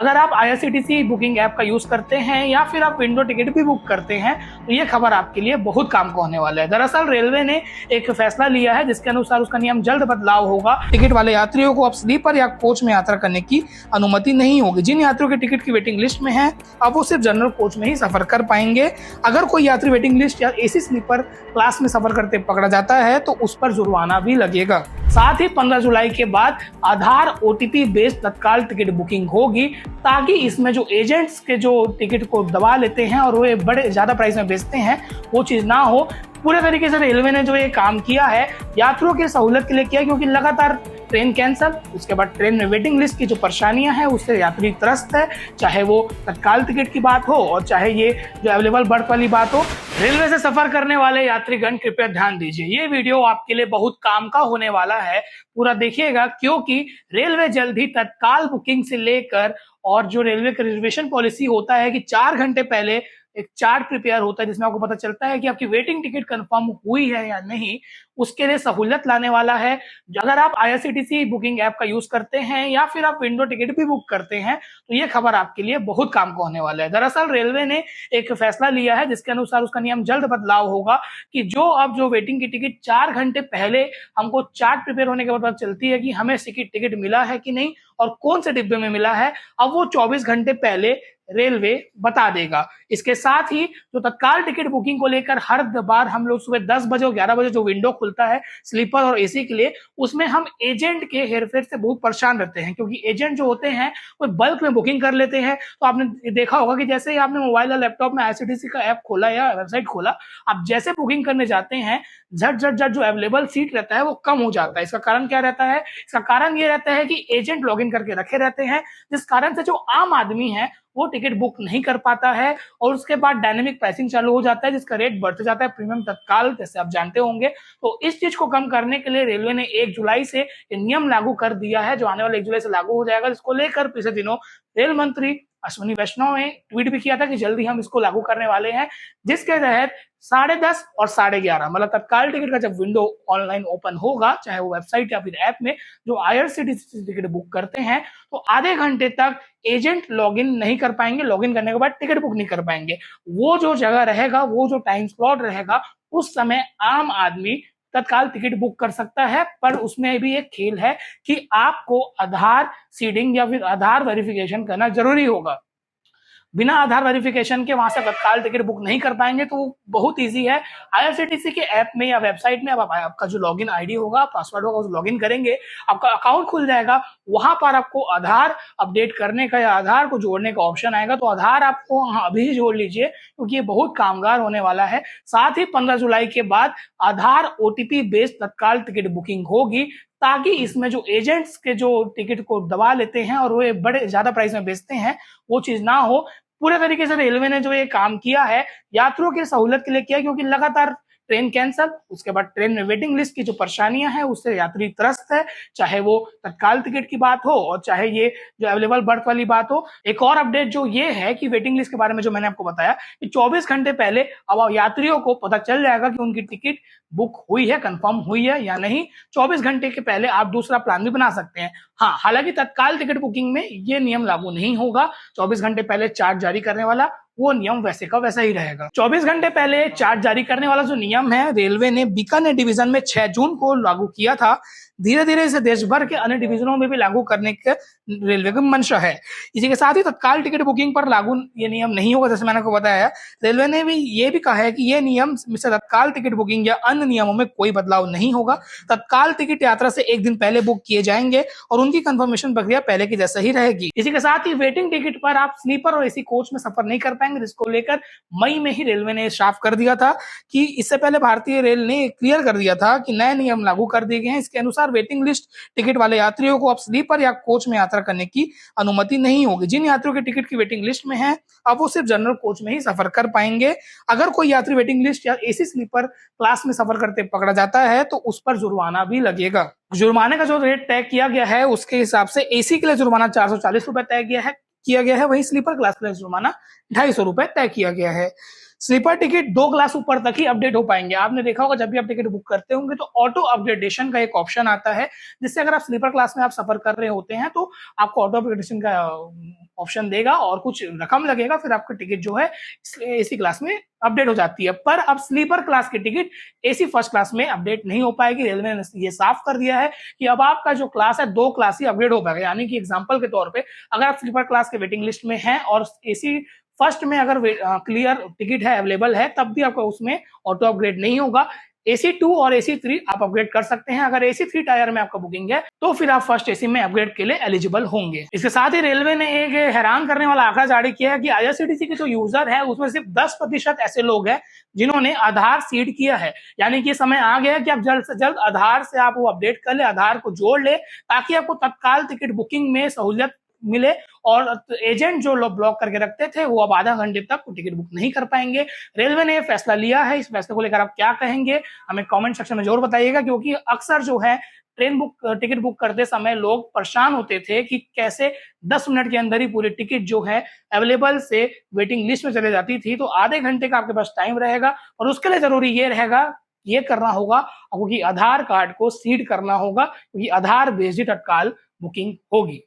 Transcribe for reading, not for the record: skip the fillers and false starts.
अगर आप IRCTC booking app का यूज करते हैं या फिर आप विंडो टिकट भी बुक करते हैं तो ये खबर आपके लिए बहुत काम का होने वाला है। दरअसल रेलवे ने एक फैसला लिया है जिसके अनुसार उसका नियम जल्द बदलाव होगा। टिकट वाले यात्रियों को अब स्लीपर या कोच में यात्रा करने की अनुमति नहीं होगी। जिन यात्रियों के टिकट की वेटिंग लिस्ट में है अब वो सिर्फ जनरल कोच में ही सफर कर पाएंगे। अगर कोई यात्री वेटिंग लिस्ट या एसी स्लीपर क्लास में सफर करते पकड़ा जाता है तो उस पर जुर्माना भी लगेगा। साथ ही 15 जुलाई के बाद आधार ओटीपी बेस्ड तत्काल टिकट बुकिंग होगी ताकि इसमें जो एजेंट्स के जो टिकट को दबा लेते हैं और वो बड़े ज्यादा प्राइस में बेचते हैं वो चीज ना हो। पूरे तरीके से रेलवे ने जो ये काम किया है यात्रियों की सहूलियत के लिए किया, क्योंकि लगातार ट्रेन कैंसल, उसके बाद ट्रेन में वेटिंग लिस्ट की जो परेशानियां हैं उससे यात्री त्रस्त है, चाहे वो तत्काल टिकट की बात हो और चाहे ये जो अवेलेबल बर्थ वाली बात हो। रेलवे से सफर करने वाले यात्रीगण कृपया ध्यान दीजिए, ये वीडियो आपके लिए बहुत काम का होने वाला है, पूरा देखिएगा, क्योंकि रेलवे जल्द ही तत्काल बुकिंग से लेकर और जो रेलवे का रिजर्वेशन पॉलिसी होता है कि 4 घंटे पहले एक चार्ट प्रिपेयर होता है जिसमें आपको पता चलता है कि आपकी वेटिंग टिकट कंफर्म हुई है या नहीं, उसके लिए सहूलियत लाने वाला है। अगर आप आईआरसीटीसी बुकिंग ऐप का यूज करते हैं या फिर आप विंडो टिकट भी बुक करते हैं तो ये खबर आपके लिए बहुत काम का होने वाला है। दरअसल रेलवे ने एक फैसला लिया है जिसके अनुसार उसका नियम जल्द बदलाव होगा कि जो वेटिंग की टिकट 4 घंटे पहले हमको चार्ट प्रिपेयर होने के बाद पता चलती है कि हमें टिकट मिला है कि नहीं और कौन से डिब्बे में मिला है, अब वो 24 घंटे पहले रेलवे बता देगा। इसके साथ ही जो तत्काल टिकट बुकिंग को लेकर हर बार हम लोग सुबह 10 बजे और 11 बजे जो विंडो खुलता है स्लीपर और एसी के लिए, उसमें हम एजेंट के हेरफेर से बहुत परेशान रहते हैं, क्योंकि एजेंट जो होते हैं वो बल्क में बुकिंग कर लेते हैं। तो आपने देखा होगा कि जैसे ही आपने मोबाइल या लैपटॉप में आईआरसीटीसी का ऐप खोला या वेबसाइट खोला, आप जैसे बुकिंग करने जाते हैं झट झट झट जो अवेलेबल सीट रहता है वो कम हो जाता है। इसका कारण क्या रहता है? इसका कारण ये रहता है कि एजेंट लॉगिन करके रखे रहते हैं, जिस कारण से जो आम आदमी है वो टिकट बुक नहीं कर पाता है और उसके बाद डायनेमिक प्राइसिंग चालू हो जाता है जिसका रेट बढ़ते जाता है प्रीमियम तत्काल, जैसे आप जानते होंगे। तो इस चीज को कम करने के लिए रेलवे ने 1 जुलाई से नियम लागू कर दिया है, जो आने वाले 1 जुलाई से लागू हो जाएगा, जिसको लेकर पिछले दिनों रेल मंत्री अश्विनी वैष्णव ने ट्वीट भी किया था कि जल्दी हम इसको लागू करने वाले हैं, जिसके तहत 10:30 और 11:30 मतलब तत्काल टिकट का जब विंडो ऑनलाइन ओपन होगा, चाहे वो वेबसाइट या फिर ऐप में, जो आईआरसीटीसी टिकट बुक करते हैं तो आधे घंटे तक एजेंट लॉगिन नहीं कर पाएंगे, लॉगिन करने के बाद टिकट बुक नहीं कर पाएंगे। वो जो जगह रहेगा, वो जो टाइम स्लॉट रहेगा, उस समय आम आदमी तत्काल टिकट बुक कर सकता है। पर उसमें भी एक खेल है कि आपको आधार सीडिंग या फिर आधार वेरिफिकेशन करना जरूरी होगा। बिना आधार वेरिफिकेशन के वहां से तत्काल टिकट बुक नहीं कर पाएंगे। तो बहुत इजी है, आईआरसीटीसी के ऐप में या वेबसाइट में अब आपका जो लॉगिन आईडी होगा, पासवर्ड होगा, उस लॉगिन करेंगे, आपका अकाउंट खुल जाएगा। वहां पर आपको आधार अपडेट करने का या आधार को जोड़ने का ऑप्शन आएगा, तो आधार आपको अभी जोड़ लीजिए क्योंकि ये बहुत कामगार होने वाला है। साथ ही 15 जुलाई के बाद आधार ओटीपी बेस्ड तत्काल टिकट बुकिंग होगी ताकि इसमें जो एजेंट्स के जो टिकट को दबा लेते हैं और वो बड़े ज्यादा प्राइस में बेचते हैं वो चीज ना हो। पूरे तरीके से रेलवे ने जो ये काम किया है यात्रियों की सहूलियत के लिए किया, क्योंकि लगातार ट्रेन कैंसल, उसके बाद ट्रेन में वेटिंग लिस्ट की जो परेशानियां हैं उससे यात्री त्रस्त है, चाहे वो तत्काल टिकट की बात हो और चाहे ये जो अवेलेबल बर्थ वाली बात हो। एक और अपडेट जो ये है कि वेटिंग लिस्ट के बारे में जो मैंने आपको बताया कि 24 घंटे पहले अब यात्रियों को पता चल जाएगा कि उनकी टिकट बुक हुई है, कंफर्म हुई है या नहीं। 24 घंटे के पहले आप दूसरा प्लान भी बना सकते हैं। हाँ, हालांकि तत्काल टिकट बुकिंग में ये नियम लागू नहीं होगा। 24 घंटे पहले चार्ट जारी करने वाला वो नियम वैसे का वैसा ही रहेगा। 24 घंटे पहले चार्ट जारी करने वाला जो नियम है रेलवे ने बीकानेर डिवीजन में 6 जून को लागू किया था। धीरे धीरे इसे देश भर के अन्य डिवीजनों में भी लागू करने के रेलवे की मंशा है। इसी के साथ ही तत्काल टिकट बुकिंग पर लागू ये नियम नहीं होगा, जैसे मैंने आपको बताया है। रेलवे ने भी ये भी कहा है कि ये नियम से तत्काल टिकट बुकिंग या अन्य नियमों में कोई बदलाव नहीं होगा। तत्काल टिकट यात्रा से 1 दिन पहले बुक किए जाएंगे और उनकी कंफर्मेशन प्रक्रिया पहले की जैसा ही रहेगी। इसी के साथ ही वेटिंग टिकट पर आप स्लीपर और एसी कोच में सफर नहीं कर पाएंगे, जिसको लेकर मई में ही रेलवे ने साफ कर दिया था कि इससे पहले भारतीय रेल ने क्लियर कर दिया था कि नए नियम लागू कर दिए गए हैं। इसके अनुसार वेटिंग लिस्ट टिकट वाले यात्रियों को अब स्लीपर या कोच में यात्रा करने की अनुमति नहीं होगी। जिन यात्रियों के टिकट की वेटिंग लिस्ट में है अब वो सिर्फ जनरल कोच में ही सफर कर पाएंगे। अगर कोई यात्री वेटिंग लिस्ट या एसी स्लीपर क्लास में सफर करते पकड़ा जाता है तो उस पर जुर्माना भी लगेगा। जुर्माने का जो रेट तय किया गया है उसके हिसाब से एसी के लिए जुर्माना 440 रुपए तय किया गया है, वहीं स्लीपर क्लास के लिए जुर्माना 250 रुपए तय किया गया है। स्लीपर टिकट 2 क्लास ऊपर तक ही अपडेट हो पाएंगे। आपने देखा होगा जब भी आप टिकट बुक करते होंगे तो ऑटो अपग्रेडेशन का एक ऑप्शन आता है, जिससे अगर आप स्लीपर क्लास में आप सफर कर रहे होते हैं तो आपको ऑटो अपग्रेडेशन का ऑप्शन देगा और कुछ रकम लगेगा, फिर आपकी टिकट जो है एसी क्लास में अपडेट हो जाती है। पर अब स्लीपर क्लास की टिकट एसी फर्स्ट क्लास में अपडेट नहीं हो पाएगी। रेलवे ने ये साफ कर दिया है कि अब आपका जो क्लास है 2 क्लास ही अपग्रेड हो पाएगा। यानी कि एग्जांपल के तौर पे अगर आप स्लीपर क्लास के वेटिंग लिस्ट में हैं और एसी फर्स्ट में अगर क्लियर टिकट है, अवेलेबल है, तब भी आपका उसमें ऑटो अपग्रेड नहीं होगा। AC2 और AC3 आप अपग्रेड कर सकते हैं। अगर AC3 टायर में आपका बुकिंग है तो फिर आप फर्स्ट एसी में अपग्रेड के लिए एलिजिबल होंगे। इसके साथ ही रेलवे ने एक हैरान करने वाला आंकड़ा जारी किया है कि IRCTC के जो यूजर है उसमें सिर्फ 10% ऐसे लोग हैं जिन्होंने आधार सीड किया है। यानी कि समय आ गया है कि आप जल्द से जल्द आधार से आप वो अपडेट कर ले, आधार को जोड़ ले, ताकि आपको तत्काल टिकट बुकिंग में सहूलियत मिले और एजेंट जो लोग ब्लॉक करके रखते थे वो अब आधा घंटे तक टिकट बुक नहीं कर पाएंगे। रेलवे ने फैसला लिया है, इस फैसले को लेकर आप क्या कहेंगे हमें कमेंट सेक्शन में जरूर बताइएगा, क्योंकि अक्सर जो है टिकट बुक करते समय लोग परेशान होते थे कि कैसे 10 मिनट के अंदर ही पूरी टिकट जो है अवेलेबल से वेटिंग लिस्ट में चले जाती थी। तो आधे घंटे का आपके पास टाइम रहेगा और उसके लिए जरूरी ये रहेगा, ये करना होगा क्योंकि आधार कार्ड को सीड करना होगा, क्योंकि आधार बेस्ड तत्काल बुकिंग होगी।